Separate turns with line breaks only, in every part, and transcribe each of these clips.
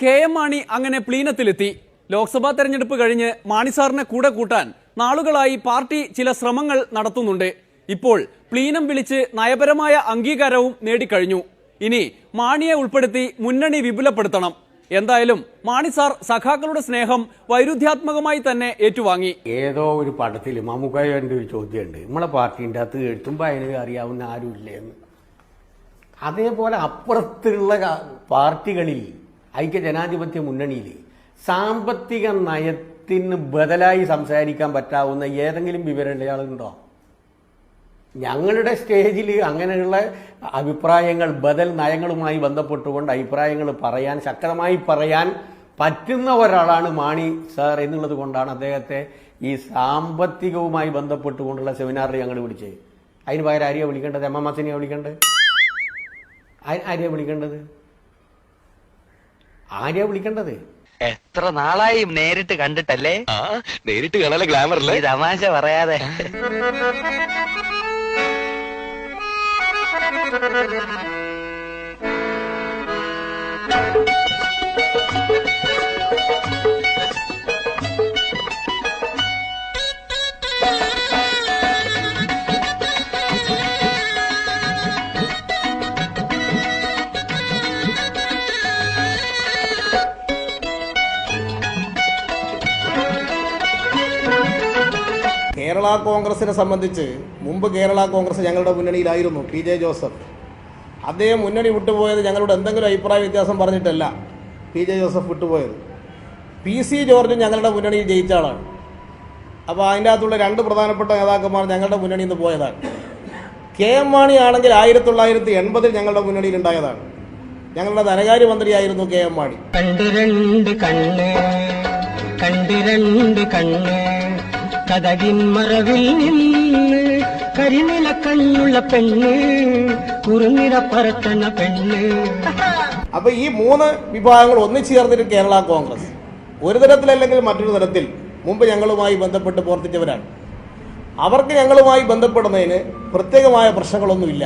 K M. Mani അങ്ങനെ പ്ലീനത്തിലെത്തി. ലോക്സഭാ തെരഞ്ഞെടുപ്പ് കഴിഞ്ഞ് മാണിസാറിനെ കൂടെ കൂട്ടാൻ നാളുകളായി പാർട്ടി ചില ശ്രമങ്ങൾ നടത്തുന്നുണ്ട്. ഇപ്പോൾ പ്ലീനം വിളിച്ച് നയപരമായ അംഗീകാരവും നേടിക്കഴിഞ്ഞു. ഇനി മാണിയെ ഉൾപ്പെടുത്തി മുന്നണി വിപുലപ്പെടുത്തണം. എന്തായാലും മാണിസാർ സഖാക്കളുടെ സ്നേഹം വൈരുദ്ധ്യാത്മകമായി തന്നെ ഏറ്റുവാങ്ങി.
ഏതോ ഒരു പടത്തിൽ മമ്മൂക്കായുടെ ഒരു ചോദ്യമുണ്ട്, നമ്മളെ പാർട്ടിൻ്റെ അകത്ത് എഴുത്തുമ്പോൾ അതിന് അറിയാവുന്ന ആരുമില്ലേന്ന്. അതേപോലെ അപ്പുറത്തുള്ള പാർട്ടികളിൽ ഐക്യ ജനാധിപത്യ മുന്നണിയിൽ സാമ്പത്തിക നയത്തിന് ബദലായി സംസാരിക്കാൻ പറ്റാവുന്ന ഏതെങ്കിലും വിവരമുള്ള ആളുണ്ടോ? ഞങ്ങളുടെ സ്റ്റേജിൽ അങ്ങനെയുള്ള അഭിപ്രായങ്ങൾ ബദൽ നയങ്ങളുമായി ബന്ധപ്പെട്ടുകൊണ്ട് അഭിപ്രായങ്ങൾ പറയാൻ ശക്തമായി പറയാൻ പറ്റുന്ന ഒരാളാണ് മാണി സാർ എന്നുള്ളത് കൊണ്ടാണ് അദ്ദേഹത്തെ ഈ സാമ്പത്തികവുമായി ബന്ധപ്പെട്ടുകൊണ്ടുള്ള സെമിനാറിൽ ഞങ്ങൾ വിളിച്ചത്. അതിന് പകരം ആരെയാണ് വിളിക്കേണ്ടത്? MMS വിളിക്കേണ്ടത്? ആരെയാ വിളിക്കേണ്ടത്? ആരെയാ വിളിക്കേണ്ടത്?
എത്ര നാളായി നേരിട്ട് കണ്ടിട്ടല്ലേ?
നേരിട്ട് കാണാൻ ഗ്ലാമറല്ലേ?
തമാശ പറയാതെ.
കേരള കോൺഗ്രസിനെ സംബന്ധിച്ച് മുമ്പ് കേരള കോൺഗ്രസ് ഞങ്ങളുടെ മുന്നണിയിലായിരുന്നു. PJ ജോസഫ് അദ്ദേഹം മുന്നണി വിട്ടുപോയത് ഞങ്ങളുടെ എന്തെങ്കിലും അഭിപ്രായ വ്യത്യാസം പറഞ്ഞിട്ടല്ല. PJ ജോസഫ് വിട്ടുപോയത്. PC ജോർജും ഞങ്ങളുടെ മുന്നണിയിൽ ജയിച്ച ആളാണ്. അപ്പോൾ അതിൻ്റെ അകത്തുള്ള രണ്ട് പ്രധാനപ്പെട്ട നേതാക്കന്മാർ ഞങ്ങളുടെ മുന്നണിയിൽ നിന്ന് പോയതാണ്. K.M. മാണി ആണെങ്കിൽ 1980 ഞങ്ങളുടെ മുന്നണിയിൽ ഉണ്ടായതാണ്. ഞങ്ങളുടെ ധനകാര്യമന്ത്രിയായിരുന്നു K.M. മാണി.
കഥകിൻ മറവിൽ നിന്ന് കരിനില കണ്ണുള്ള പെണ്ണ്, കുറുനിര പറത്തണ പെണ്ണ്.
അപ്പൊ ഈ മൂന്ന് വിഭാഗങ്ങൾ ഒന്നിച്ചു ചേർന്നിട്ട് കേരള കോൺഗ്രസ് ഒരു തരത്തിലല്ലെങ്കിൽ മറ്റൊരു തരത്തിൽ മുമ്പ് ഞങ്ങളുമായി ബന്ധപ്പെട്ട് പ്രവർത്തിച്ചവരാണ്. അവർക്ക് ഞങ്ങളുമായി ബന്ധപ്പെടുന്നതിന് പ്രത്യേകമായ പ്രശ്നങ്ങളൊന്നുമില്ല.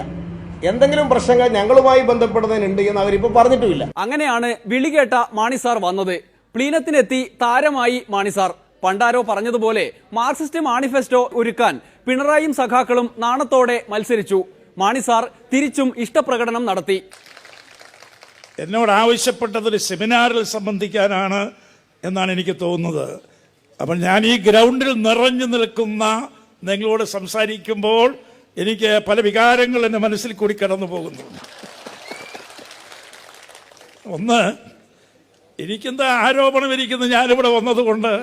എന്തെങ്കിലും പ്രശ്നങ്ങൾ ഞങ്ങളുമായി ബന്ധപ്പെടുന്നതിനുണ്ട് എന്ന് അവരിപ്പോൾ പറഞ്ഞിട്ടുമില്ല.
അങ്ങനെയാണ് വിളികേട്ട മാണിസാർ വന്നത്. പ്ലീനത്തിനെത്തി താരമായി മാണിസാർ. പണ്ടാരോ പറഞ്ഞതുപോലെ മാർക്സിസ്റ്റ് മാനിഫെസ്റ്റോ ഒരുക്കാൻ പിണറായിയും സഖാക്കളും നാണത്തോടെ മത്സരിച്ചു. മാണിസാർ തിരിച്ചും ഇഷ്ടപ്രകടനം നടത്തി.
എന്നോട് ആവശ്യപ്പെട്ടതൊരു സെമിനാറിൽ സംബന്ധിക്കാനാണ് എന്നാണ് എനിക്ക് തോന്നുന്നത്. അപ്പം ഞാൻ ഈ ഗ്രൗണ്ടിൽ നിറഞ്ഞു നിൽക്കുന്ന നിങ്ങളോട് സംസാരിക്കുമ്പോൾ എനിക്ക് പല വികാരങ്ങൾ എൻ്റെ മനസ്സിൽ കൂടി കടന്നു പോകുന്നു. ഒന്ന്, എനിക്കെന്താ ആരോപണം ഇരിക്കുന്നത്? ഞാനിവിടെ വന്നതുകൊണ്ട്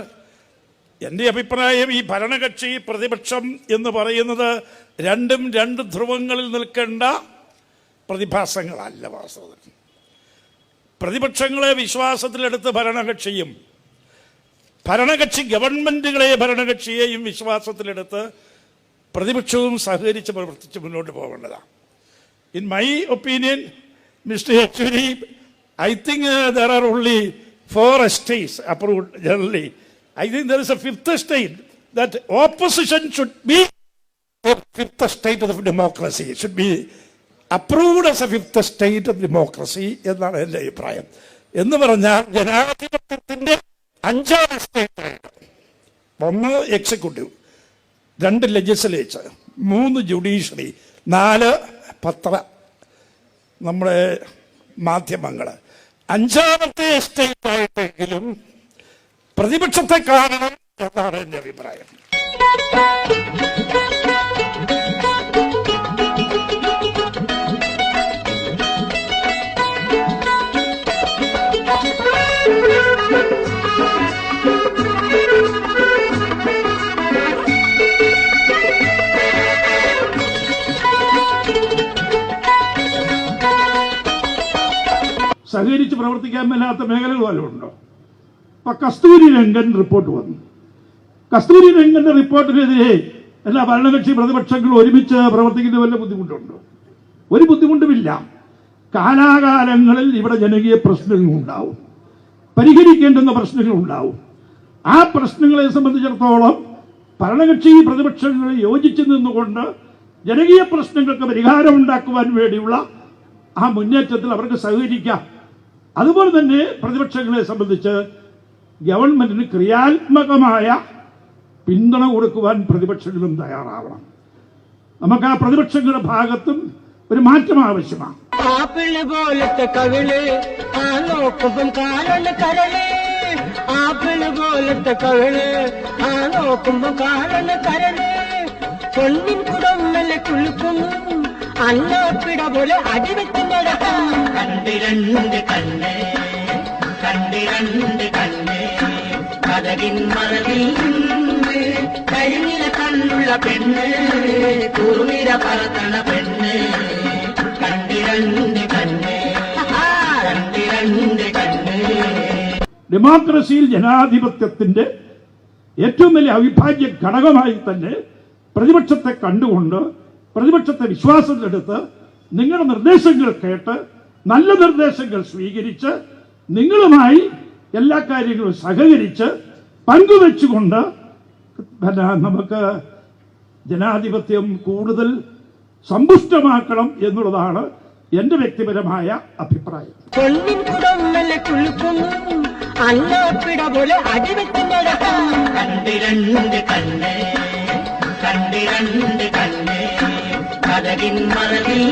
എൻ്റെ അഭിപ്രായം, ഈ ഭരണകക്ഷി പ്രതിപക്ഷം എന്ന് പറയുന്നത് രണ്ടും രണ്ട് ധ്രുവങ്ങളിൽ നിൽക്കേണ്ട പ്രതിഭാസങ്ങളല്ല. വാസ്തവത്തിൽ പ്രതിപക്ഷങ്ങളെ വിശ്വാസത്തിലെടുത്ത് ഭരണകക്ഷിയും ഭരണകക്ഷി ഗവൺമെൻറ്റുകളെ ഭരണകക്ഷിയെയും വിശ്വാസത്തിലെടുത്ത് പ്രതിപക്ഷവും സഹകരിച്ച് പ്രവർത്തിച്ച് മുന്നോട്ട് പോകേണ്ടതാണ്. In my opinion, mister Yechury, I think there are only 4 states approved generally. I think there is a 5th state that opposition should be a 5th state of democracy. It should be approved as a 5th state of democracy എന്നാണ് എൻ്റെ അഭിപ്രായം. എന്ന് പറഞ്ഞാൽ ജനാധിപത്യത്തിൻ്റെ 5ാം സ്റ്റേറ്റായിട്ട് 1 executive, 2 legislature, 3 judiciary, 4 പത്ര നമ്മുടെ മാധ്യമങ്ങൾ, 5ാമത്തെ സ്റ്റേറ്റായിട്ടെങ്കിലും പ്രതിപക്ഷത്തെ കാണണം എന്നാണ് എൻ്റെ അഭിപ്രായം. സഹകരിച്ച് പ്രവർത്തിക്കാൻ മേലാത്ത മേഖലകൾ വല്ലതും ഉണ്ടോ? അപ്പം കസ്തൂരി രംഗൻ റിപ്പോർട്ട് വന്നു. കസ്തൂരി രംഗന്റെ റിപ്പോർട്ടിനെതിരെ എല്ലാ ഭരണകക്ഷി പ്രതിപക്ഷങ്ങളും ഒരുമിച്ച് പ്രവർത്തിക്കുന്ന വല്ല ബുദ്ധിമുട്ടുണ്ടോ? ഒരു ബുദ്ധിമുട്ടുമില്ല. കാലാകാലങ്ങളിൽ ഇവിടെ ജനകീയ പ്രശ്നങ്ങളുണ്ടാവും, പരിഹരിക്കേണ്ടുന്ന പ്രശ്നങ്ങളുണ്ടാവും. ആ പ്രശ്നങ്ങളെ സംബന്ധിച്ചിടത്തോളം ഭരണകക്ഷി പ്രതിപക്ഷങ്ങൾ യോജിച്ചു നിന്നുകൊണ്ട് ജനകീയ പ്രശ്നങ്ങൾക്ക് പരിഹാരം ഉണ്ടാക്കുവാൻ വേണ്ടിയുള്ള ആ മുന്നേറ്റത്തിൽ അവർക്ക് സഹകരിക്കാം. അതുപോലെ തന്നെ പ്രതിപക്ഷങ്ങളെ സംബന്ധിച്ച് ഗവൺമെന്റിന് ക്രിയാത്മകമായ പിന്തുണ കൊടുക്കുവാൻ പ്രതിപക്ഷങ്ങളും തയ്യാറാവണം. നമുക്ക് ആ പ്രതിപക്ഷങ്ങളുടെ ഭാഗത്തും ഒരു മാറ്റം ആവശ്യമാണ്.
ആപ്പിള് പോലത്തെ കവിള് ആ നോക്കുമ്പം കാലൊന്ന് കരള്, ആപ്പിള് പോലത്തെ കവിള് ആ നോക്കുമ്പം കാലൊന്ന് കരള്, പൊന്നിൻ കുടമ്മലെ കുളിക്കുന്നു അന്നപ്പിട പോലെ അടിവെക്കുന്നട കണ്ടിരണ്ട് കണ്ണ് കണ്ടിരണ്ട് കണ്ണ് കഥകിൻ മറവിൽ കരിനില കണ്ണുള്ള പെണ്ണ് കുറുനിര പറത്തണ പെണ്ണ് കണ്ടിരണ്ട് കണ്ണ് കണ്ടിരണ്ട് കണ്ണ്.
ഡെമോക്രസിയിൽ ജനാധിപത്യത്തിന്റെ ഏറ്റവും വലിയ അവിഭാജ്യ ഘടകമായി തന്നെ പ്രതിപക്ഷത്തെ കണ്ടുകൊണ്ട് പ്രതിപക്ഷത്തെ വിശ്വാസത്തിലെടുത്ത് നിങ്ങളുടെ നിർദ്ദേശങ്ങൾ കേട്ട് നല്ല നിർദ്ദേശങ്ങൾ സ്വീകരിച്ച് നിങ്ങളുമായി എല്ലാ കാര്യങ്ങളും സഹകരിച്ച് പങ്കുവെച്ചുകൊണ്ട് നമുക്ക് ജനാധിപത്യം കൂടുതൽ സമ്പുഷ്ടമാക്കണം എന്നുള്ളതാണ് എന്റെ വ്യക്തിപരമായ അഭിപ്രായം.
പൊന്നിൻ കുടമ്മലെ കുളിക്കുന്നു അന്നപ്പിട പോലെ അടിവെക്കുന്നട കണ്ടിരണ്ട് കണ്ണ് കണ്ടിരണ്ട് കണ്ണ് കഥകിൻ മറവിൽ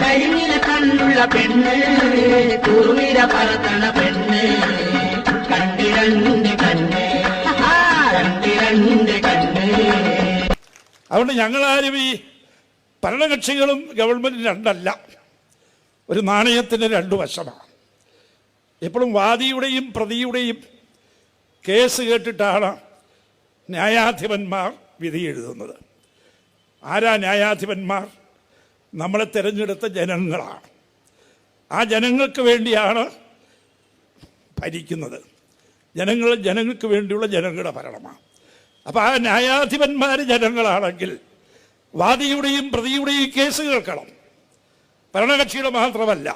കരിനില കണ്ണുള്ള പെണ്ണ് കുറുനിര പറത്തണ പെണ്ണ് കണ്ടിരണ്ട് കണ്ണ് കണ്ടിരണ്ട് കണ്ണ്.
അതുകൊണ്ട് ഞങ്ങളാരും ഈ ഭരണകക്ഷികളും ഗവൺമെന്റും രണ്ടല്ല, ഒരു നാണയത്തിന് രണ്ടു വശമാണ്. എപ്പോഴും വാദിയുടെയും പ്രതിയുടെയും കേസ് കേട്ടിട്ടാണ് ന്യായാധിപന്മാർ വിധി എഴുതുന്നത്. ആരാ ന്യായാധിപന്മാർ? നമ്മളെ തിരഞ്ഞെടുത്ത ജനങ്ങളാണ്. ആ ജനങ്ങൾക്ക് വേണ്ടിയാണ് ഭരിക്കുന്നത്. ജനങ്ങൾക്ക് വേണ്ടിയുള്ള ജനങ്ങളുടെ ഭരണമാണ്. അപ്പോൾ ആ ന്യായാധിപന്മാർ ജനങ്ങളാണെങ്കിൽ വാദിയുടെയും പ്രതിയുടെയും കേസ് കേൾക്കണം. ഭരണകക്ഷിയുടെ മാത്രമല്ല,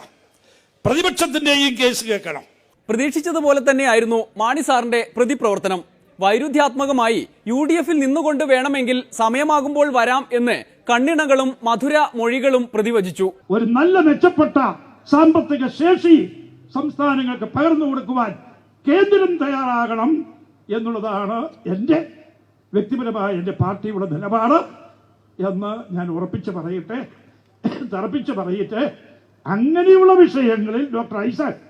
പ്രതിപക്ഷത്തിൻ്റെയും കേസ് കേൾക്കണം.
പ്രതീക്ഷിച്ചതുപോലെ തന്നെയായിരുന്നു മാണി സാറിന്റെ പ്രതിപ്രവർത്തനം. വൈരുദ്ധ്യാത്മകമായി UDF നിന്നുകൊണ്ട് വേണമെങ്കിൽ സമയമാകുമ്പോൾ വരാം എന്ന് കണ്ണിണകളും മധുര മൊഴികളും പ്രതിവചിച്ചു.
ഒരു നല്ല മെച്ചപ്പെട്ട സാമ്പത്തിക ശേഷി സംസ്ഥാനങ്ങൾക്ക് പകർന്നു കൊടുക്കുവാൻ കേന്ദ്രം തയ്യാറാകണം എന്നുള്ളതാണ് എൻ്റെ വ്യക്തിപരമായ എൻ്റെ പാർട്ടിയുടെ നിലപാട് എന്ന് ഞാൻ ഉറപ്പിച്ച് പറയട്ടെ, തറപ്പിച്ച് പറയട്ടെ. അങ്ങനെയുള്ള വിഷയങ്ങളിൽ ഡോക്ടർ ഐസക്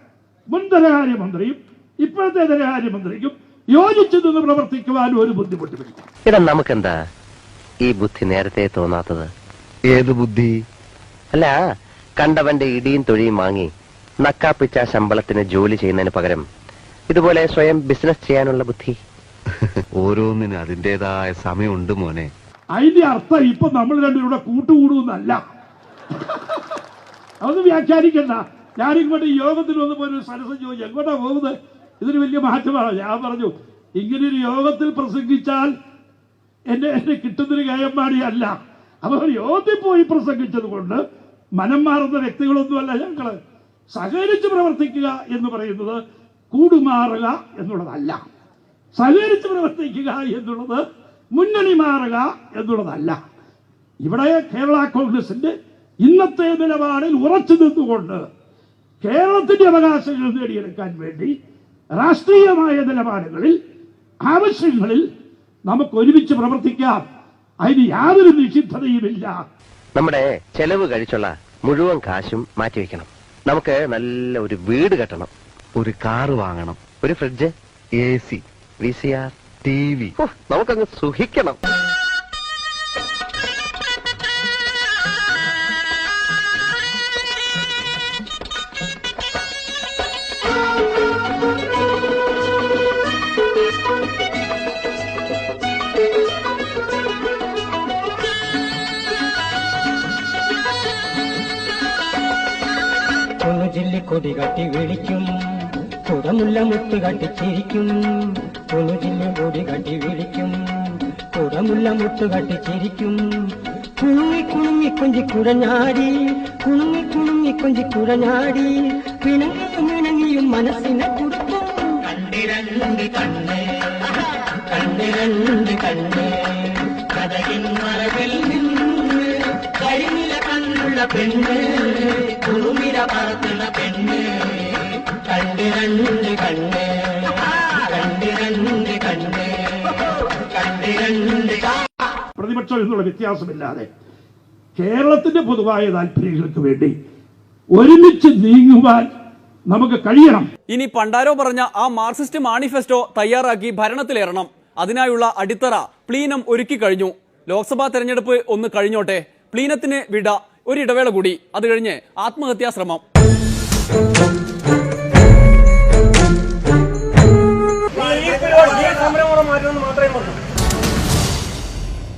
മുൻ ധനകാര്യമന്ത്രിയും ഇപ്പോഴത്തെ ധനകാര്യമന്ത്രിക്കും യോജിച്ചു നിന്ന് പ്രവർത്തിക്കുവാൻ ഒരു ബുദ്ധിമുട്ടുമില്ല.
ഇടാ നമുക്കെന്താ ഈ ബുദ്ധി നേരത്തെ തോന്നാത്തത്?
ഏത് ബുദ്ധി?
അല്ല, കണ്ടവന്റെ ഇടിയും തൊഴിയും വാങ്ങി നക്കാപ്പിച്ച ശമ്പളത്തിന് ജോലി ചെയ്യുന്നതിന് പകരം ഇതുപോലെ സ്വയം ബിസിനസ് ചെയ്യാനുള്ള ബുദ്ധി.
ഓരോന്നിനും അതിൻ്റെതായ സമയമുണ്ട് മോനെ.
അതിന്റെ അർത്ഥം ഇപ്പൊ നമ്മൾ രണ്ടുപേരുടെ കൂട്ടുകൂടുന്നല്ല. അതൊന്നും വ്യാഖ്യാനിക്കണ്ട. ഞാനിങ്ങോട്ട് യോഗത്തിന് വന്നപ്പോ ഒരു സരസം ചോദിച്ചു, എങ്ങോട്ടാ പോകുന്നത്? ഇതൊരു വലിയ മാറ്റമാണ്. ഞാൻ പറഞ്ഞു, ഇങ്ങനൊരു യോഗത്തിൽ പ്രസംഗിച്ചാൽ എന്നെ കിട്ടുന്നൊരു കയമ്പാടിയല്ല. അപ്പോൾ യോഗത്തിൽ പോയി പ്രസംഗിച്ചത് കൊണ്ട് മനം മാറുന്ന വ്യക്തികളൊന്നുമല്ല ഞങ്ങള്. സഹകരിച്ച് പ്രവർത്തിക്കുക എന്ന് പറയുന്നത് കൂടുമാറുക എന്നുള്ളതല്ല. സഹകരിച്ച് പ്രവർത്തിക്കുക എന്നുള്ളത് മുന്നണി മാറുക എന്നുള്ളതല്ല. ഇവിടെ കേരള കോൺഗ്രസിന്റെ ഇന്നത്തെ നിലപാടിൽ ഉറച്ചു നിന്നുകൊണ്ട് കേരളത്തിന്റെ അവകാശങ്ങൾ നേടിയെടുക്കാൻ വേണ്ടി രാഷ്ട്രീയമായ നിലപാടുകളിൽ ആവശ്യങ്ങളിൽ നമുക്ക് ഒരുമിച്ച് പ്രവർത്തിക്കാം. അതിന് യാതൊരു നിഷിദ്ധതയുമില്ല.
നമ്മുടെ ചെലവ് കഴിച്ചുള്ള മുഴുവൻ കാശും മാറ്റിവെക്കണം. നമുക്ക് നല്ല ഒരു വീട് കെട്ടണം,
ഒരു കാറ് വാങ്ങണം,
ഒരു ഫ്രിഡ്ജ്,
AC,
VCR,
TV.
നമുക്കങ്ങ് സുഖിക്കണം.
ജില്ലി കൊടി കട്ടി വിളിക്കും, കുടമുല്ല മുത്ത് കട്ടി ചിരിക്കും. ജില്ലി കൊടി കട്ടി വിളിക്കും, കുടമുല്ല മുത്ത് കട്ടി ചിരിക്കും. കുണുങ്ങി കുണുങ്ങി കൊഞ്ചി കുഴഞ്ഞാടി, കുണുങ്ങി കുണുങ്ങി കൊഞ്ചി കുഴഞ്ഞാടി. പിണങ്ങിയും ഇണങ്ങിയും മനസ്സിനെ കുടുക്കും. കണ്ടിരണ്ട് കണ്ണ് കണ്ടിരണ്ട് കണ്ണ് കഥകിൻ മറവിൽ നിന്ന് കരിനില കണ്ണുള്ള പെണ്ണ് കുറുനിര പറത്തുന്ന പെണ്ണ് രണ്ട് കണ്ണ് കണ്ട് രണ്ട് കണ്ണ് കണ്ട് രണ്ട്
പ്രതിപക്ഷം എന്നുള്ള വ്യത്യാസമില്ലാതെ കേരളത്തിന്റെ പൊതുവായ താല്പര്യങ്ങൾക്ക് വേണ്ടി ഒരുമിച്ച് നീങ്ങുവാൻ നമുക്ക് കഴിയണം.
ഇനി പണ്ടാരോ പറഞ്ഞ ആ മാർക്സിസ്റ്റ് മാനിഫെസ്റ്റോ തയ്യാറാക്കി ഭരണത്തിലേറണം. അതിനായുള്ള അടിത്തറ പ്ലീനം ഒരുക്കി കഴിഞ്ഞു. ലോക്സഭാ തെരഞ്ഞെടുപ്പ് ഒന്ന് കഴിഞ്ഞോട്ടെ, പ്ലീനത്തിന് വിട, ഒരിടവേള കൂടി, അത് കഴിഞ്ഞ് ആത്മഹത്യാ ശ്രമം.
സമരം മാത്രമേ